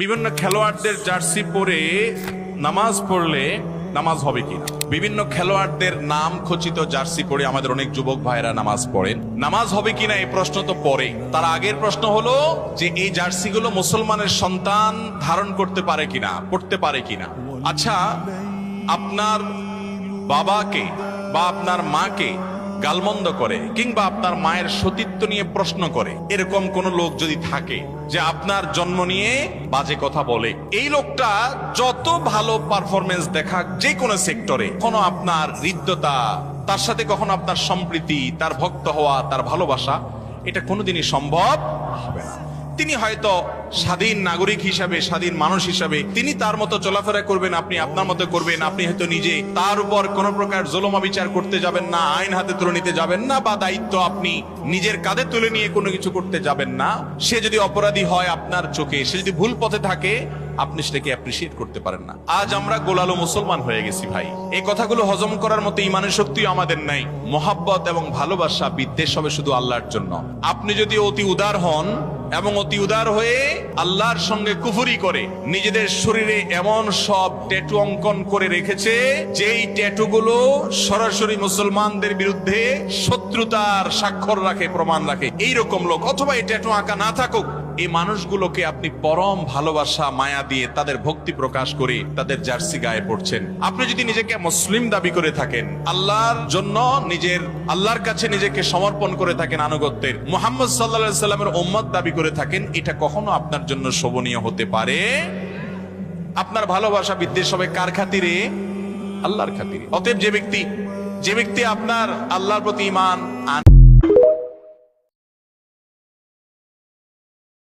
বিভিন্ন খেলোয়াড়দের জার্সি পরে নামাজ পড়লে নামাজ হবে কিনা, বিভিন্ন খেলোয়াড়দের নাম খচিত জার্সি পরে আমাদের অনেক যুবক ভাইরা নামাজ পড়েন, নামাজ হবে কিনা এই প্রশ্ন তো পরে। তার আগের প্রশ্ন হলো যে এই জার্সিগুলো মুসলমানের সন্তান ধারণ করতে পারে কিনা, পড়তে পারে কিনা। আচ্ছা, আপনার বাবাকে বা আপনার মাকে গালমন্দ করে কিংবা আপনার মায়ের সতীত্ব নিয়ে প্রশ্ন করে এরকম কোন লোক যদি থাকে যে আপনার জন্ম নিয়ে বাজে কথা বলে, এই লোকটা যত ভালো পারফরমেন্স দেখাক যে কোনো সেক্টরে, কখনো আপনার হৃদ্যতা, তার সাথে কখনো আপনার সম্প্রীতি, তার ভক্ত হওয়া, তার ভালোবাসা, এটা কোনোদিনই সম্ভব হবে না। তিনি হয়তো স্বাধীন নাগরিক হিসাবে, স্বাধীন মানুষ হিসাবে তিনি তার মতো চলাফেরা করবেন, আপনি আপনার মতো করবেন। আপনি হয়তো নিজে তার উপর কোনো প্রকার জুলুম বিচার করতে যাবেন না, আইন হাতে তুলে নিতে যাবেন না, বা দায়িত্ব আপনি নিজের কাঁধে তুলে নিয়ে কোনো কিছু করতে যাবেন না। সে যদি অপরাধী হয় আপনার চোখে, সে যদি ভুল পথে থাকে, আপনি সেটাকে অ্যাপ্রিসিয়েট করতে পারেন না। আজ আমরা গোলালো মুসলমান হয়ে গেছি ভাই। এই কথাগুলো হজম করার মতো ইমানের শক্তিও আমাদের নাই। মোহাব্বত এবং ভালোবাসা, বিদ্বেষ হবে শুধু আল্লাহর জন্য। আপনি যদি অতি উদার হন এবং অতি উদার হয়ে আল্লাহর সঙ্গে কুফরি করে নিজেদের শরীরে এমন সব ট্যাটু অঙ্কন করে রেখেছে যেই ট্যাটুগুলো সরাসরি মুসলমানদের বিরুদ্ধে শত্রুতার স্বাক্ষর রাখে, প্রমাণ রাখে, এইরকম লোক, অথবা এই ট্যাটু আঁকা না থাকুক, এই মানুষগুলোকে আপনি পরম ভালোবাসা, মায়া দিয়ে তাদের ভক্তি প্রকাশ করে তাদের জার্সি গায়ে পড়ছেন। আপনি যদি নিজেকে মুসলিম দাবি করে থাকেন, আল্লাহর জন্য আল্লাহর কাছে নিজেকে সমর্পণ করে থাকেন, আনুগত্যের মুহাম্মদ সাল্লাল্লাহু আলাইহি সাল্লামের উম্মত দাবি করে থাকেন, এটা কখনো আপনার জন্য শোভনীয় হতে পারে। আপনার ভালোবাসা বিদ্বেষ হবে কার খাতিরে? আল্লাহর খাতিরে। অতএব যে ব্যক্তি আপনার আল্লাহর প্রতি ঈমান,